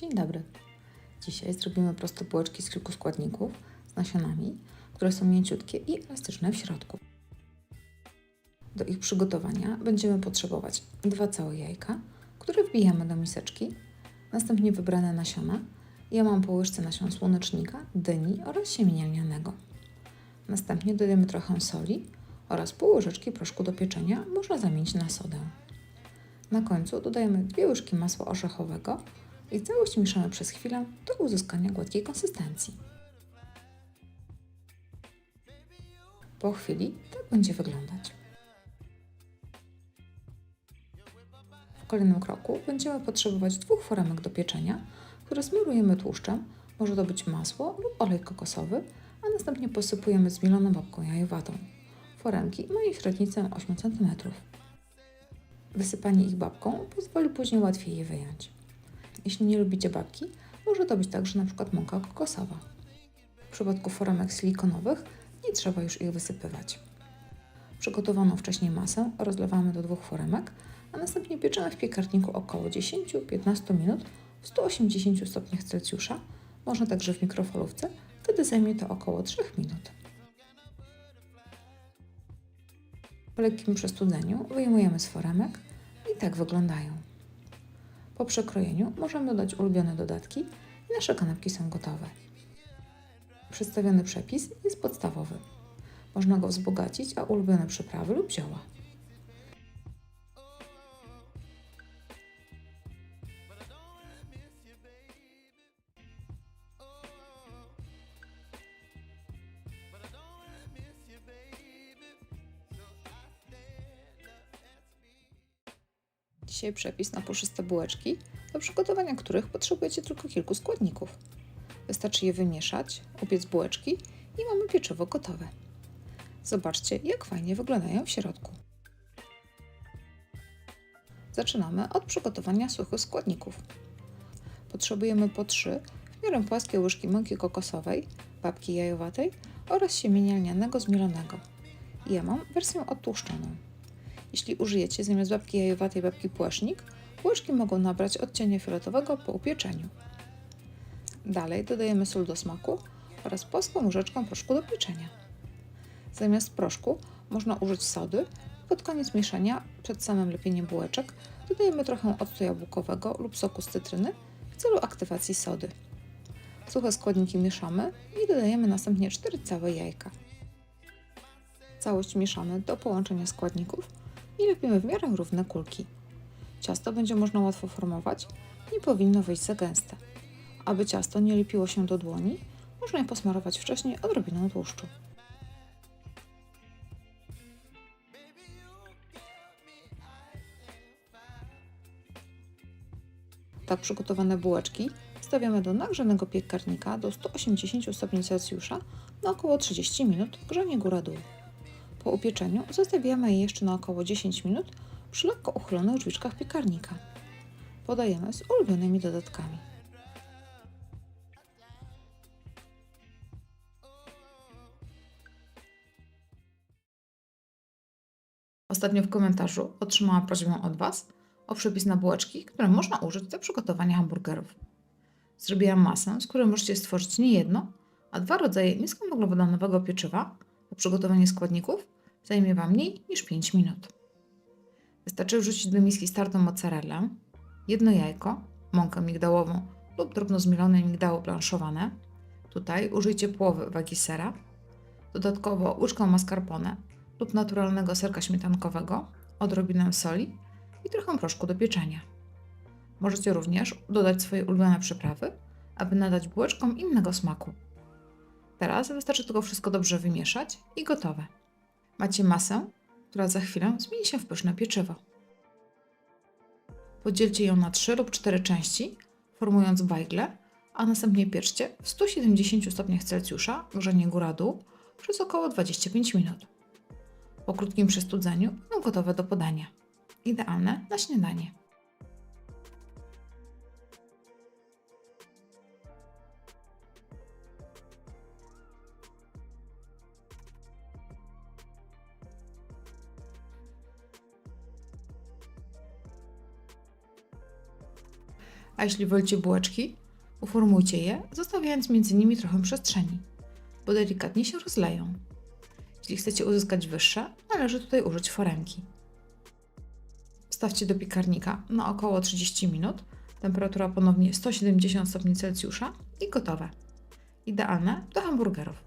Dzień dobry. Dzisiaj zrobimy proste bułeczki z kilku składników z nasionami, które są mięciutkie i elastyczne w środku. Do ich przygotowania będziemy potrzebować 2 całe jajka, które wbijamy do miseczki, następnie wybrane nasiona. Ja mam po łyżce nasion słonecznika, dyni oraz siemienia lnianego. Następnie dodajemy trochę soli oraz pół łyżeczki proszku do pieczenia, można zamienić na sodę. Na końcu dodajemy 2 łyżki masła orzechowego i całość mieszamy przez chwilę do uzyskania gładkiej konsystencji. Po chwili tak będzie wyglądać. W kolejnym kroku będziemy potrzebować 2 foremek do pieczenia, które smarujemy tłuszczem, może to być masło lub olej kokosowy, a następnie posypujemy zmieloną babką jajowatą. Foremki mają średnicę 8 cm. Wysypanie ich babką pozwoli później łatwiej je wyjąć. Jeśli nie lubicie babki, może to być także np. mąka kokosowa. W przypadku foremek silikonowych nie trzeba już ich wysypywać. Przygotowaną wcześniej masę rozlewamy do 2 foremek, a następnie pieczemy w piekarniku około 10-15 minut w 180 stopniach Celsjusza, można także w mikrofalówce, wtedy zajmie to około 3 minut. Po lekkim przestudzeniu wyjmujemy z foremek i tak wyglądają. Po przekrojeniu możemy dodać ulubione dodatki i nasze kanapki są gotowe. Przedstawiony przepis jest podstawowy. Można go wzbogacić o ulubione przyprawy lub zioła. Dzisiaj przepis na puszyste bułeczki, do przygotowania których potrzebujecie tylko kilku składników. Wystarczy je wymieszać, upiec bułeczki i mamy pieczywo gotowe. Zobaczcie, jak fajnie wyglądają w środku. Zaczynamy od przygotowania suchych składników. Potrzebujemy po 3 w miarę płaskie łyżki mąki kokosowej, babki jajowatej oraz siemienia lnianego zmielonego. Ja mam wersję odtłuszczoną. Jeśli użyjecie zamiast babki jajowatej babki płasznik, bułeczki mogą nabrać odcienia fioletowego po upieczeniu. Dalej dodajemy sól do smaku oraz płaską łyżeczkę proszku do pieczenia. Zamiast proszku można użyć sody i pod koniec mieszania, przed samym lepieniem bułeczek, dodajemy trochę octu jabłkowego lub soku z cytryny w celu aktywacji sody. Suche składniki mieszamy i dodajemy następnie 4 całe jajka. Całość mieszamy do połączenia składników i lepimy w miarę równe kulki. Ciasto będzie można łatwo formować, nie powinno wyjść za gęste. Aby ciasto nie lepiło się do dłoni, można je posmarować wcześniej odrobiną tłuszczu. Tak przygotowane bułeczki stawiamy do nagrzanego piekarnika do 180 stopni Celsjusza na około 30 minut, grzanie góra-dół. Po upieczeniu zostawiamy je jeszcze na około 10 minut przy lekko uchylonych drzwiczkach piekarnika. Podajemy z ulubionymi dodatkami. Ostatnio w komentarzu otrzymałam prośbę od Was o przepis na bułeczki, które można użyć do przygotowania hamburgerów. Zrobiłam masę, z której możecie stworzyć nie jedno, a 2 rodzaje niskowęglowodanowego pieczywa. A przygotowanie składników zajmie Wam mniej niż 5 minut. Wystarczy wrzucić do miski startą mozzarellę, 1 jajko, mąkę migdałową lub drobno zmielone migdały blanszowane. Tutaj użyjcie połowy wagi sera, dodatkowo łyżkę mascarpone lub naturalnego serka śmietankowego, odrobinę soli i trochę proszku do pieczenia. Możecie również dodać swoje ulubione przyprawy, aby nadać bułeczkom innego smaku. Teraz wystarczy tylko wszystko dobrze wymieszać i gotowe. Macie masę, która za chwilę zmieni się w pyszne pieczywo. Podzielcie ją na 3 lub 4 części, formując bajgle, a następnie pieczcie w 170 stopniach Celsjusza, grzanie góra-dół, przez około 25 minut. Po krótkim przestudzeniu będą gotowe do podania. Idealne na śniadanie. A jeśli wolicie bułeczki, uformujcie je, zostawiając między nimi trochę przestrzeni, bo delikatnie się rozleją. Jeśli chcecie uzyskać wyższe, należy tutaj użyć foremki. Wstawcie do piekarnika na około 30 minut, temperatura ponownie 170 stopni Celsjusza i gotowe. Idealne do hamburgerów.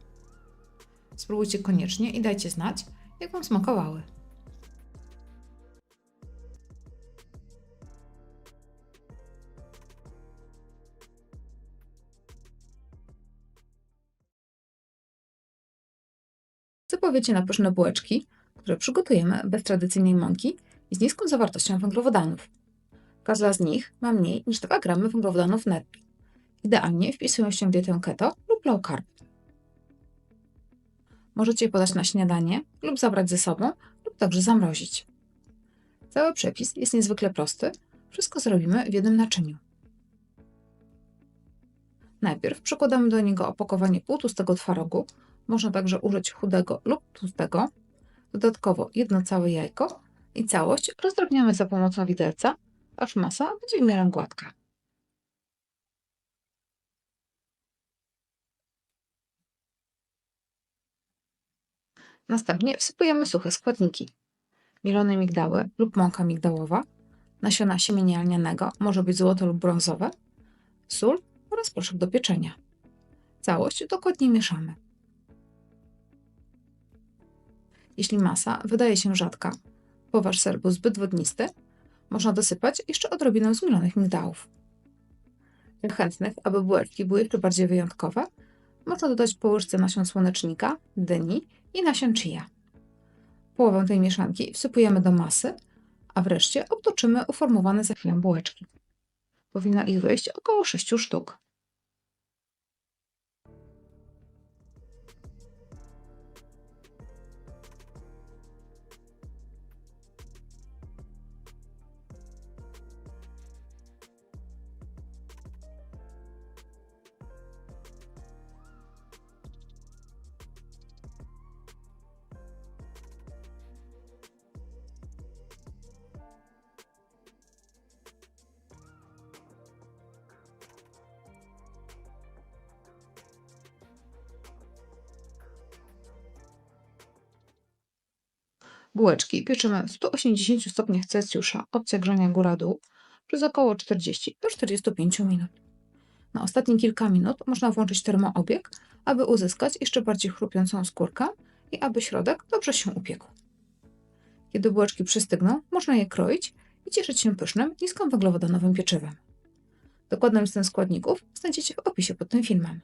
Spróbujcie koniecznie i dajcie znać, jak Wam smakowały. Co powiecie na pyszne bułeczki, które przygotujemy bez tradycyjnej mąki i z niską zawartością węglowodanów? Każda z nich ma mniej niż 2 gramy węglowodanów netto. Idealnie wpisują się w dietę keto lub low carb. Możecie je podać na śniadanie lub zabrać ze sobą lub także zamrozić. Cały przepis jest niezwykle prosty. Wszystko zrobimy w jednym naczyniu. Najpierw przykładamy do niego opakowanie półtłustego twarogu. Można także użyć chudego lub tłustego. Dodatkowo jedno całe jajko i całość rozdrobniamy za pomocą widelca, aż masa będzie w miarę gładka. Następnie wsypujemy suche składniki. Mielone migdały lub mąka migdałowa, nasiona siemienia lnianego, może być złote lub brązowe, sól oraz proszek do pieczenia. Całość dokładnie mieszamy. Jeśli masa wydaje się rzadka, bo wasz ser był zbyt wodnisty, można dosypać jeszcze odrobinę zmielonych migdałów. Dla chętnych, aby bułeczki były jeszcze bardziej wyjątkowe, można dodać po łyżce nasion słonecznika, dyni i nasion chia. Połowę tej mieszanki wsypujemy do masy, a wreszcie obtoczymy uformowane za chwilę bułeczki. Powinno ich wyjść około 6 sztuk. Bułeczki pieczymy w 180 stopniach Celsjusza, opcja grzania góra-dół, przez około 40 do 45 minut. Na ostatnie kilka minut można włączyć termoobieg, aby uzyskać jeszcze bardziej chrupiącą skórkę i aby środek dobrze się upiekł. Kiedy bułeczki przystygną, można je kroić i cieszyć się pysznym, niskowęglowodanowym pieczywem. Dokładną listę składników znajdziecie w opisie pod tym filmem.